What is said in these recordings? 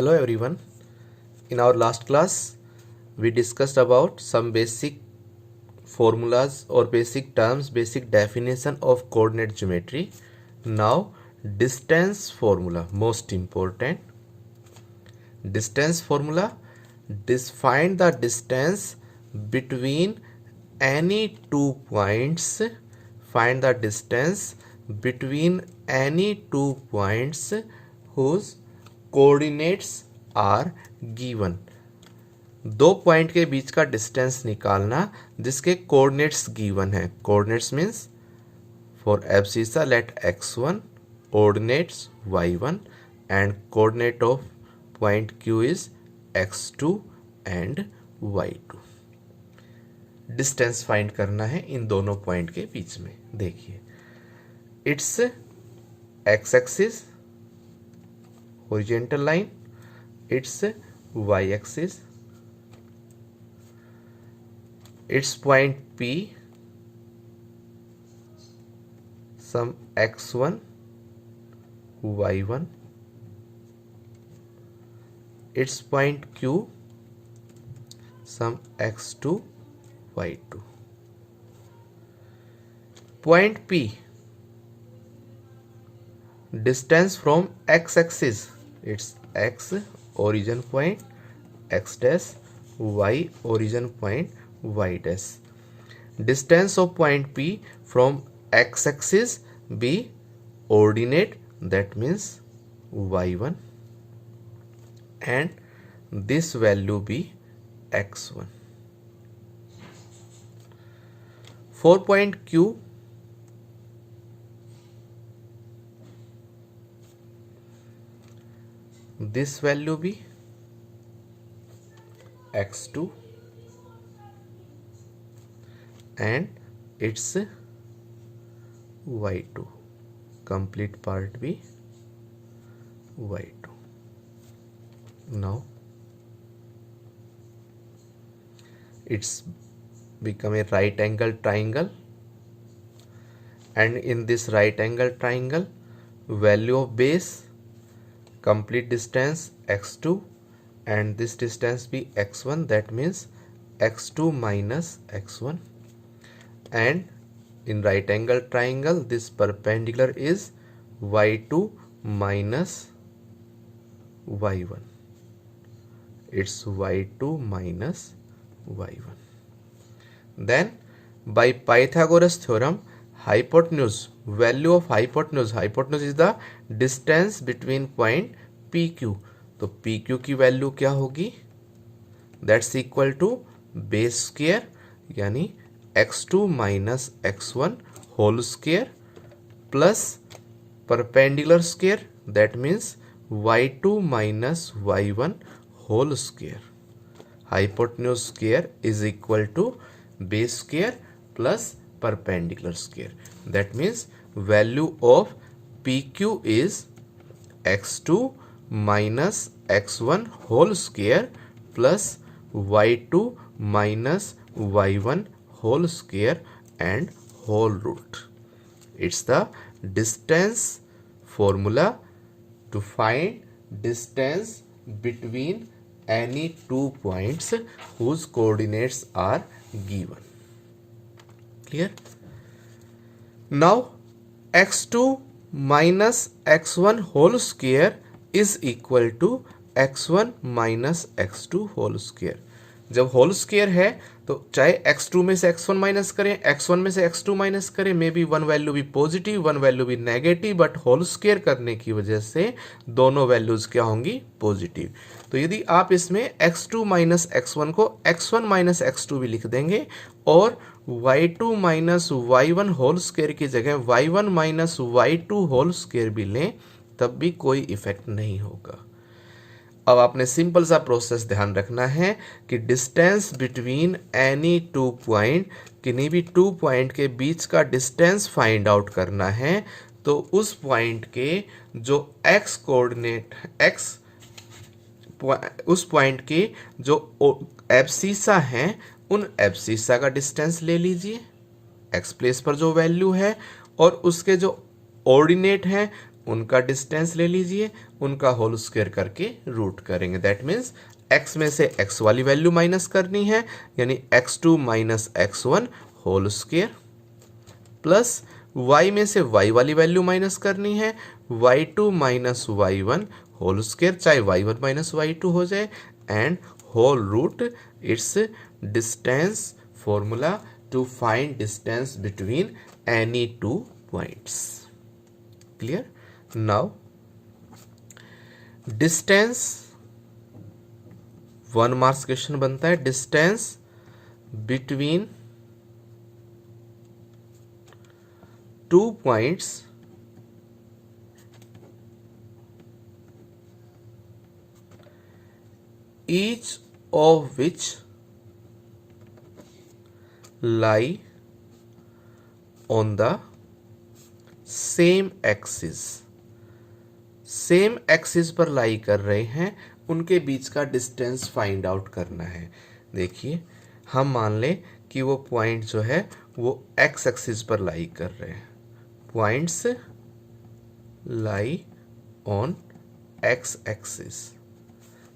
Hello everyone. In our last class, we discussed about some basic formulas or basic terms, basic definition of coordinate geometry. Now, distance formula, most important. Distance formula, find the distance between any 2 points. Find the distance between any 2 points whose coordinates are given. 2 point के बीच का distance निकालना जिसके coordinates given है। Coordinates means for abscissa let x1 coordinates y1 and coordinate of point q is x2 and y2। Distance find करना है इन दोनों पॉइंट के बीच में। देखिए, it's x axis horizontal line, its y axis, its point P, some x1 y1, its point Q, some x2 y2. Point P, distance from x axis, it's x origin point x dash, y origin point y dash. Distance of point P from x axis be ordinate, that means y1, and this value be x1. For point Q, this value be x2 and its y2, complete part be y2. Now it's become a right angle triangle, and in this right angle triangle value of base, complete distance x2 and this distance be x1, that means x2 minus x1, and in right angle triangle this perpendicular is y2 minus y1, it's y2 minus y1. Then by Pythagoras theorem, hypotenuse, value of hypotenuse is the distance between point PQ. तो PQ की value क्या होगी? That's equal to base square यानी x2 minus x1 whole square plus perpendicular square, that means y2 minus y1 whole square. Hypotenuse square is equal to base square plus perpendicular square. That means value of PQ is x2 minus x1 whole square plus y2 minus y1 whole square and whole root. It's the distance formula to find distance between any 2 points whose coordinates are given. Clear? Now x2 minus x1 whole square is equal to x1 minus x2 whole square. जब whole square है तो चाहे x2 में से x1 minus करें, x1 में से x2 minus करें, मे बी वन वैल्यू भी पॉजिटिव, वन वैल्यू भी नेगेटिव, बट होल स्क्वायर करने की वजह से दोनों वैल्यूज क्या होंगी? पॉजिटिव. तो यदि आप इसमें x2 माइनस x1 को x1 माइनस x2 भी लिख देंगे और y2 minus y1 whole square की जगह y1 minus y2 whole square भी लें, तब भी कोई इफेक्ट नहीं होगा. अब आपने सिंपल सा प्रोसेस ध्यान रखना है कि डिस्टेंस बिटवीन एनी 2 पॉइंट, किन्हीं भी 2 पॉइंट के बीच का डिस्टेंस फाइंड आउट करना है, तो उस पॉइंट के जो x कोऑर्डिनेट उस पॉइंट के जो एब्सिसा हैं उन एब्सिसा का डिस्टेंस ले लीजिए, x प्लेस पर जो वैल्यू है, और उसके जो ऑर्डिनेट हैं उनका डिस्टेंस ले लीजिए, उनका होल स्क्वायर करके रूट करेंगे। दैट मीन्स x में से x वाली वैल्यू माइनस करनी है, यानी x2 minus x1 whole square, plus y में से y वाली वैल्यू माइनस करनी है, y2 minus y1 whole square, चाहे y1 माइनस y2 हो जाए, and whole root it's distance formula to find distance between any two points. Clear? Now distance 1 marks question बनता है, distance between two points each of which lie on the same axis। Same axis पर lie कर रहे हैं, उनके बीच का distance find out करना है। देखिए, हम मान लें कि वो पॉइंट जो है वो एक्स एक्सिस पर लाई कर रहे हैं। Points lie on x axis.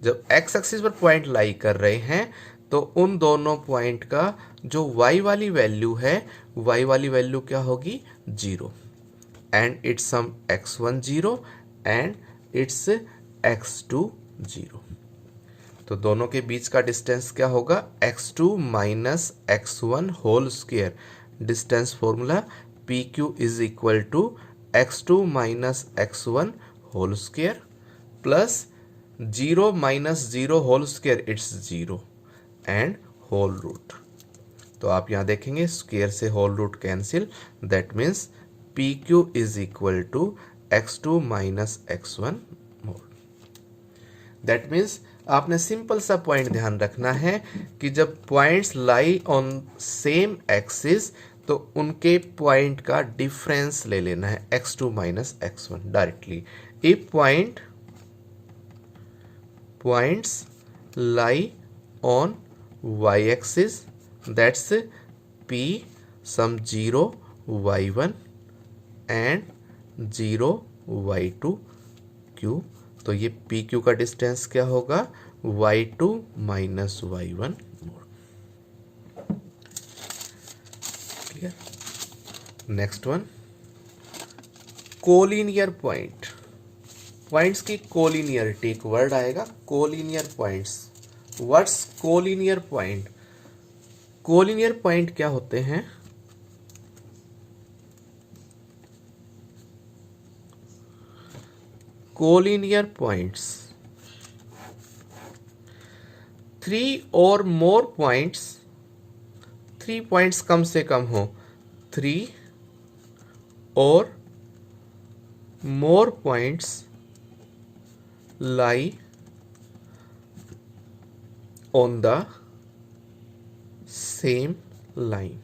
जब एक्स एक्सिस पर पॉइंट लाई कर रहे हैं तो उन दोनों पॉइंट का जो y वाली वैल्यू है, y वाली वैल्यू क्या होगी? 0, and it's sum x1 0 and it's x2 0। तो दोनों के बीच का डिस्टेंस क्या होगा? x2 minus x1 whole square. Distance formula PQ is equal to x2 minus x1 whole square plus 0 minus 0 whole square, it's 0 and whole root. तो आप यहां देखेंगे स्क्वायर से whole root cancel, that means PQ is equal to x2 minus x1 mod. That means आपने simple सा point ध्यान रखना है कि जब points lie on same axis तो उनके पॉइंट का डिफरेंस ले लेना है, x2 minus x1 directly. If points lie on y-axis, that's P some 0 y1 and 0 y2 q। तो ये PQ का डिस्टेंस क्या होगा? y2 minus y1 mode. Clear? Next one, collinear point. Points की कोलिनियरिटी, एक वर्ड आएगा collinear points. What's collinear point? Collinear point क्या होते हैं? कोलिनियर पॉइंट्स, 3 और मोर पॉइंट्स, 3 पॉइंट्स कम से कम हो, 3 और more points lie on the same line।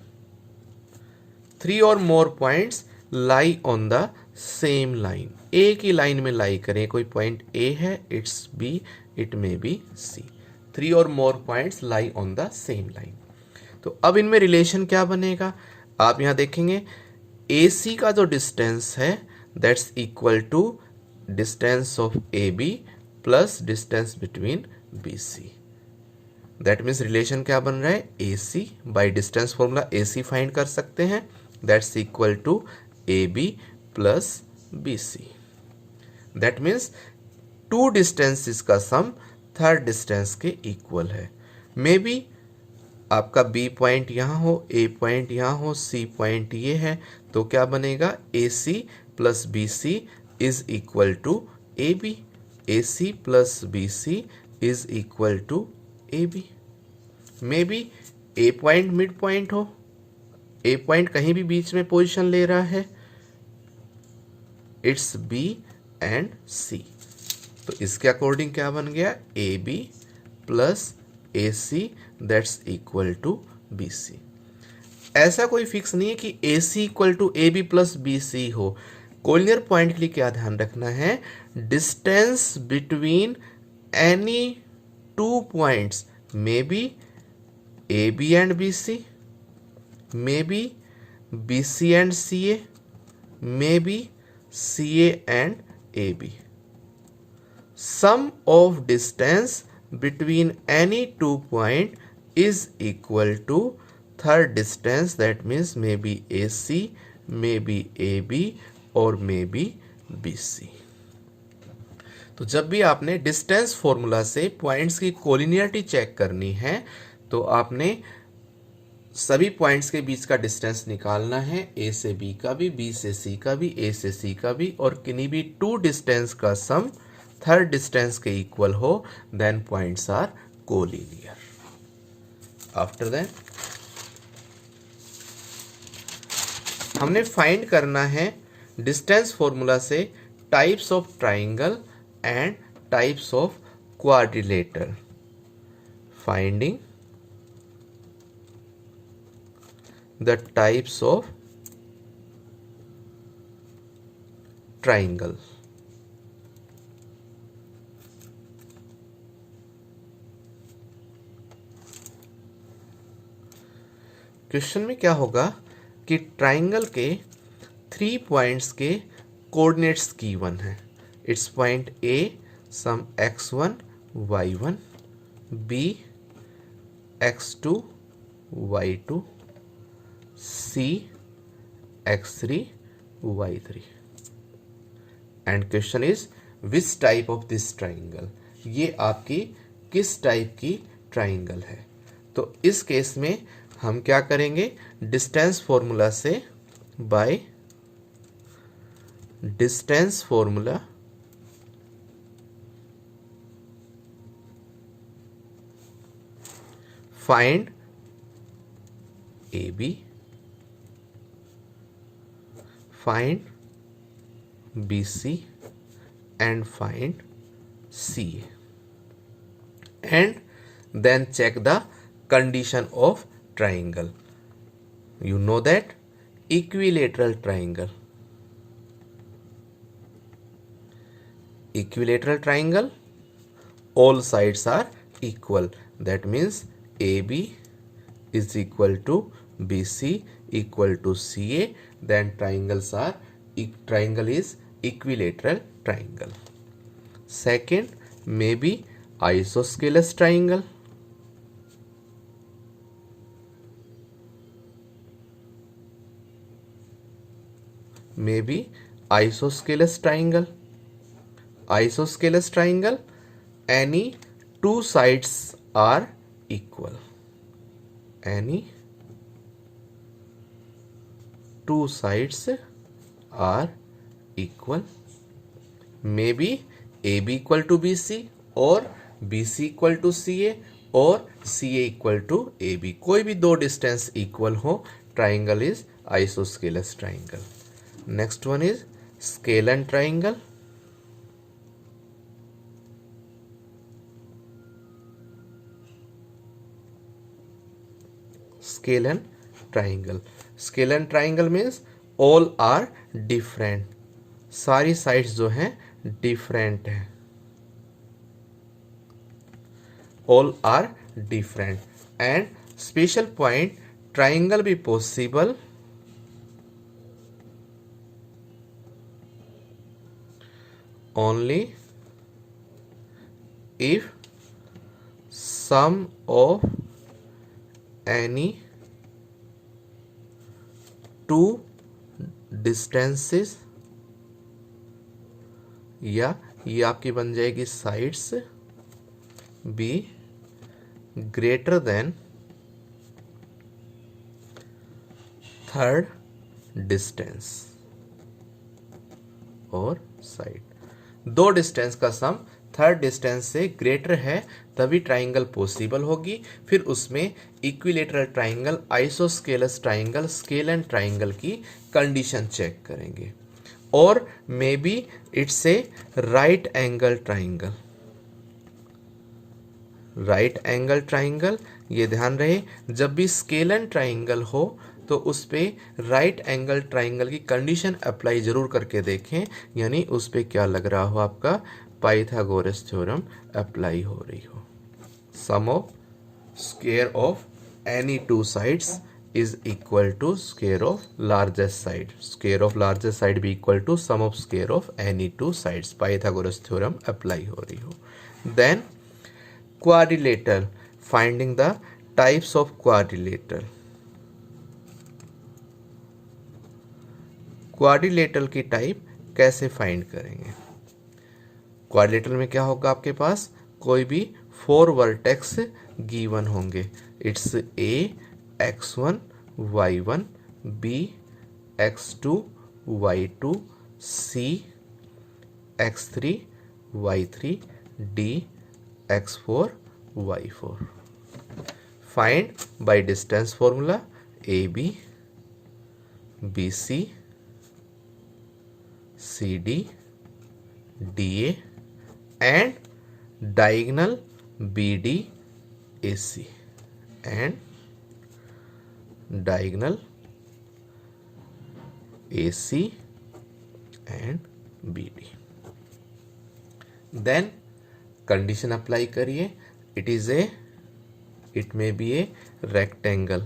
3 और more points lie on the same line। एक ही लाइन में लाई करें, कोई पॉइंट A है, it's B, it may be C। 3 और more points lie on the same line. तो अब इनमें रिलेशन क्या बनेगा? आप यहां देखेंगे AC का जो डिस्टेंस है that's equal to distance of AB plus distance between BC। That means relation क्या बन रहा है? AC by distance formula AC find कर सकते हैं, that's equal to AB plus BC। That means 2 distances का सम थर्ड डिस्टेंस के equal है। मे बी आपका B पॉइंट यहाँ हो, A पॉइंट यहाँ हो, C पॉइंट ये है, तो क्या बनेगा? AC plus BC is equal to AB। AC plus BC is equal to AB। May be A point mid point हो, A पॉइंट कहीं भी बीच में पोजीशन ले रहा है, इट्स B एंड C। तो इसके अकॉर्डिंग क्या बन गया? AB plus AC that's equal to BC। ऐसा कोई फिक्स नहीं है कि AC equal to AB plus BC हो। कोलिनियर पॉइंट के लिए क्या ध्यान रखना है? Distance between any 2 points may be AB and BC, may be BC and CA, may be CA and AB. Sum of distance between any 2 point is equal to third distance, that means maybe AC, maybe AB और maybe BC. तो जब भी आपने distance formula से points की collinearity check करनी है तो आपने सभी पॉइंट्स के बीच का डिस्टेंस निकालना है, ए से बी का भी, बी से सी का भी, ए से सी का भी, और किन्हीं भी टू डिस्टेंस का सम थर्ड डिस्टेंस के इक्वल हो, then points are collinear. After that हमने फाइंड करना है डिस्टेंस फॉर्मूला से types of triangle and types of quadrilateral. Finding the types of triangle. Question में क्या होगा कि ट्राइंगल के 3 पॉइंट्स के कोऑर्डिनेट्स गिवन है. It's point A sum x1 y1, B x2 y2, C x3 y3. And question is which type of this triangle. ये आपकी किस टाइप की ट्राइंगल है. तो इस केस में हम क्या करेंगे, डिस्टेंस फॉर्मूला से bye distance formula find AB, find BC and find CA, and then check the condition of triangle. You know that equilateral triangle. Equilateral triangle, all sides are equal. That means AB is equal to BC equal to CA. Then triangle is equilateral triangle. Second, maybe isosceles triangle. Maybe isosceles triangle. Isosceles triangle, any two sides are equal. Any two sides are equal. Maybe AB equal to BC or BC equal to CA और CA equal to AB. कोई भी दो distance equal हो, triangle is isosceles triangle. Next one is scalene triangle. Scalene triangle. Scalene triangle means all are different. सारी sides जो हैं different है. All are different and special point, triangle भी possible only if sum of any two distances, या ये आपकी बन जाएगी sides, be greater than third distance और साइड. दो डिस्टेंस का सम थर्ड डिस्टेंस से ग्रेटर है तभी ट्राइंगल पॉसिबल होगी. फिर उसमें equilateral triangle, isosceles triangle, scalene triangle की कंडीशन चेक करेंगे. और may be it's a right angle triangle. Right angle triangle, ये ध्यान रहे जब भी स्केलन ट्राइंगल हो तो उस पे राइट एंगल ट्राइंगल की कंडीशन अप्लाई जरूर करके देखें, यानी उस पे क्या लग रहा हो, आपका पाइथागोरस थ्योरम अप्लाई हो रही हो. Sum of square of any two sides is equal to square of largest side. Square of largest side be equal to sum of square of any two sides. Pythagoras theorem apply हो रही हो. Then quadrilateral, finding the types of quadrilateral. Quadrilateral की type कैसे find करेंगे? Quadrilateral में क्या होगा, आपके पास कोई भी 4 वर्टेक्स गिवन होंगे. It's a x1 y1 b x2 y2 c x3 y3 d x4 y4. Find by distance formula AB, BC, CD, DA and diagonal BD, AC and diagonal AC and BD. Then condition apply करिए. It may be a rectangle.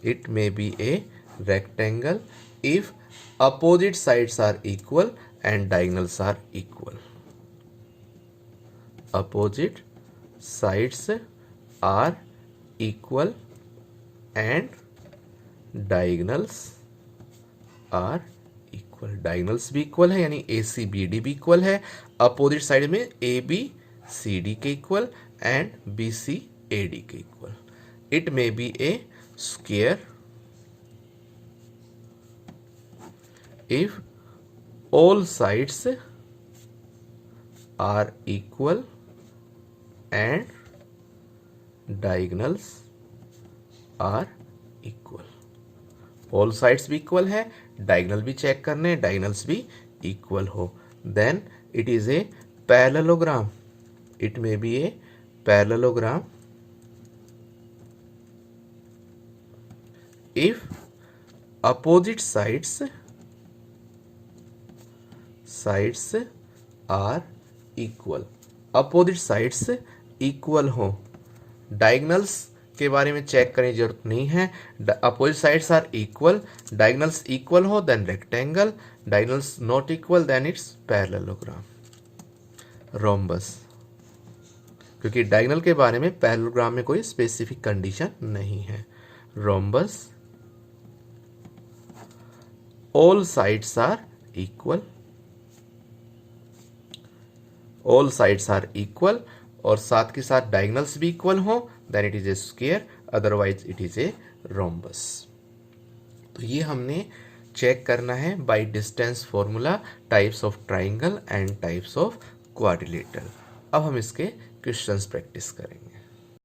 It may be a rectangle if opposite sides are equal and diagonals are equal. Opposite sides are equal and diagonals are equal. Diagonals भी equal है, यानी AC BD भी equal है. Opposite side में AB CD के equal and BC AD के equal. It may be a square if all sides are equal and diagonals are equal. All sides भी equal है, diagonal भी चेक करने, diagonals भी equal हो. Then it is a parallelogram. It may be a parallelogram if opposite sides are equal. Opposite sides equal हो. Diagonals के बारे में चेक करने की जरूरत नहीं है. Opposite sides are equal, diagonals equal हो then rectangle, diagonals not equal then it's parallelogram. Rhombus, क्योंकि डायगोनल के बारे में पैरेललोग्राम में कोई स्पेसिफिक कंडीशन नहीं है. Rhombus, all sides are equal. All sides are equal और साथ के साथ डायगोनल्स भी इक्वल हो then it is a square, otherwise it is a rhombus. तो ये हमने चेक करना है by distance formula types of triangle and types of quadrilateral. अब हम इसके क्वेश्चंस प्रैक्टिस करेंगे.